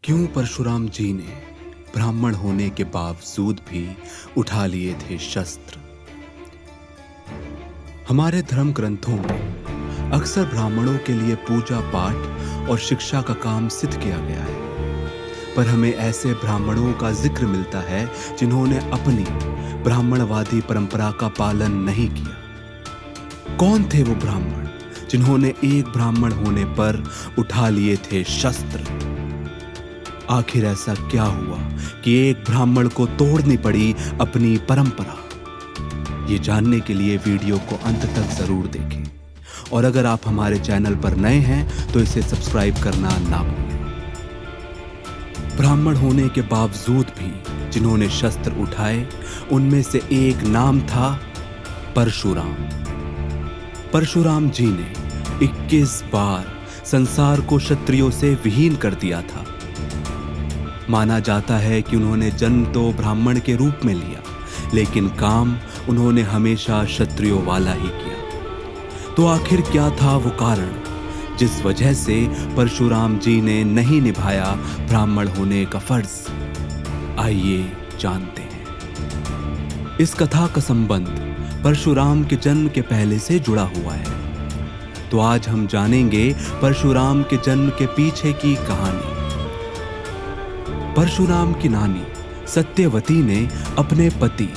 क्यों परशुराम जी ने ब्राह्मण होने के बावजूद भी उठा लिए थे शस्त्र। हमारे धर्म ग्रंथों में अक्सर ब्राह्मणों के लिए पूजा पाठ और शिक्षा का काम सिद्ध किया गया है, पर हमें ऐसे ब्राह्मणों का जिक्र मिलता है जिन्होंने अपनी ब्राह्मणवादी परंपरा का पालन नहीं किया। कौन थे वो ब्राह्मण जिन्होंने एक ब्राह्मण होने पर उठा लिए थे शस्त्र? आखिर ऐसा क्या हुआ कि एक ब्राह्मण को तोड़नी पड़ी अपनी परंपरा? ये जानने के लिए वीडियो को अंत तक जरूर देखें, और अगर आप हमारे चैनल पर नए हैं तो इसे सब्सक्राइब करना ना भूलें। ब्राह्मण होने के बावजूद भी जिन्होंने शस्त्र उठाए, उनमें से एक नाम था परशुराम। परशुराम जी ने 21 बार संसार को क्षत्रियों से विहीन कर दिया था। माना जाता है कि उन्होंने जन्म तो ब्राह्मण के रूप में लिया, लेकिन काम उन्होंने हमेशा क्षत्रियों वाला ही किया। तो आखिर क्या था वो कारण जिस वजह से परशुराम जी ने नहीं निभाया ब्राह्मण होने का फर्ज? आइए जानते हैं। इस कथा का संबंध परशुराम के जन्म के पहले से जुड़ा हुआ है। तो आज हम जानेंगे परशुराम के जन्म के पीछे की कहानी। परशुराम की नानी सत्यवती ने अपने पति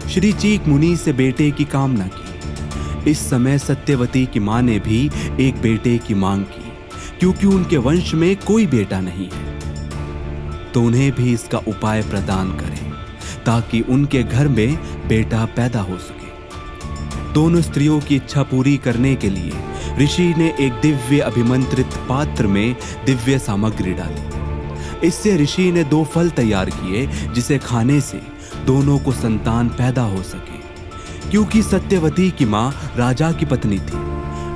श्री चीक मुनि से बेटे की कामना की। इस समय सत्यवती की मां ने भी एक बेटे की मांग की, क्योंकि उनके वंश में कोई बेटा नहीं है। तो उन्हें भी इसका उपाय प्रदान करें ताकि उनके घर में बेटा पैदा हो सके। दोनों स्त्रियों की इच्छा पूरी करने के लिए ऋषि ने एक दिव्य अभिमंत्रित पात्र में दिव्य सामग्री डाली। इससे ऋषि ने 2 फल तैयार किए जिसे खाने से दोनों को संतान पैदा हो सके। क्योंकि सत्यवती की मां राजा की पत्नी थी,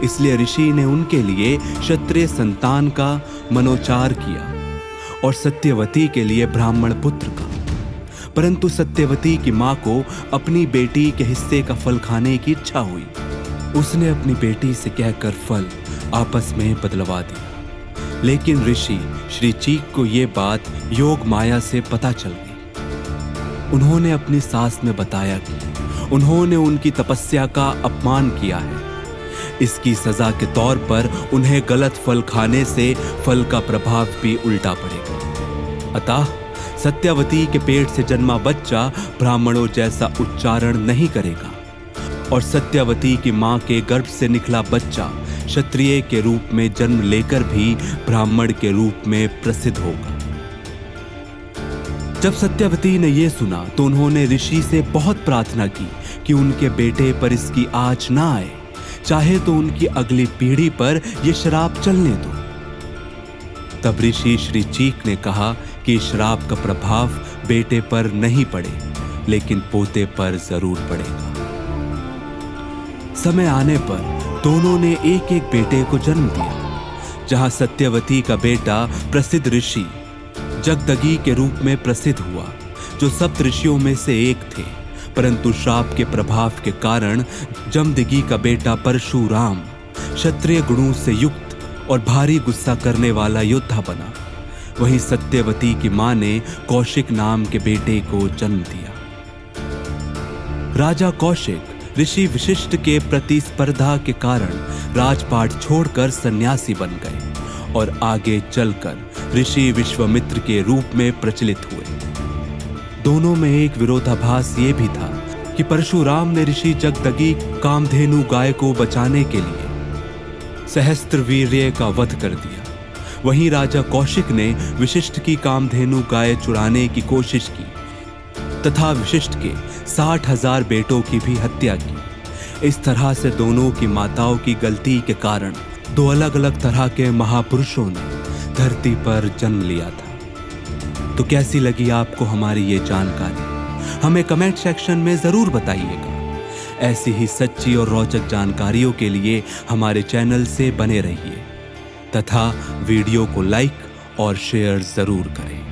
इसलिए ऋषि ने उनके लिए क्षत्रिय संतान का मनोचार किया और सत्यवती के लिए ब्राह्मण पुत्र का। परंतु सत्यवती की मां को अपनी बेटी के हिस्से का फल खाने की इच्छा हुई। उसने अपनी बेटी से कहकर फल आपस में बदलवा दिया। लेकिन ऋषि श्री चीक को यह बात योग माया से पता चल गई। उन्होंने अपनी सास में बताया कि उन्होंने उनकी तपस्या का अपमान किया है। इसकी सजा के तौर पर उन्हें गलत फल खाने से फल का प्रभाव भी उल्टा पड़ेगा। अतः सत्यवती के पेट से जन्मा बच्चा ब्राह्मणों जैसा उच्चारण नहीं करेगा, और सत्यवती की मां के गर्भ से निकला बच्चा क्षत्रिय के रूप में जन्म लेकर भी ब्राह्मण के रूप में प्रसिद्ध होगा। जब सत्यवती ने यह सुना तो उन्होंने ऋषि से बहुत प्रार्थना की कि उनके बेटे पर इसकी आँच ना आए, चाहे तो उनकी अगली पीढ़ी पर यह श्राप चलने दो। तब ऋषि श्री चीक ने कहा कि श्राप का प्रभाव बेटे पर नहीं पड़े, लेकिन पोते पर जरूर पड़ेगा। समय आने पर दोनों ने एक एक बेटे को जन्म दिया। जहां सत्यवती का बेटा प्रसिद्ध ऋषि जगदगी के रूप में प्रसिद्ध हुआ, जो सप्त ऋषियों में से एक थे। परंतु श्राप के प्रभाव के कारण जमदगी का बेटा परशुराम क्षत्रिय गुणों से युक्त और भारी गुस्सा करने वाला योद्धा बना। वहीं सत्यवती की मां ने कौशिक नाम के बेटे को जन्म दिया। राजा कौशिक ऋषि वशिष्ठ के प्रतिस्पर्धा के कारण राजपाट छोड़कर सन्यासी बन गए और आगे चलकर ऋषि विश्वामित्र के रूप में प्रचलित हुए। दोनों में एक विरोधाभास ये भी था कि परशुराम ने ऋषि जगदगी कामधेनु गाय को बचाने के लिए सहस्त्रवीर्य का वध कर दिया। वहीं राजा कौशिक ने वशिष्ठ की कामधेनु गाय चुराने की कोशिश की तथा वशिष्ठ के 60,000 बेटों की भी हत्या की। इस तरह से दोनों की माताओं की गलती के कारण 2 अलग अलग तरह के महापुरुषों ने धरती पर जन्म लिया था। तो कैसी लगी आपको हमारी ये जानकारी? हमें कमेंट सेक्शन में जरूर बताइएगा। ऐसी ही सच्ची और रोचक जानकारियों के लिए हमारे चैनल से बने रहिए तथा वीडियो को लाइक और शेयर जरूर करें।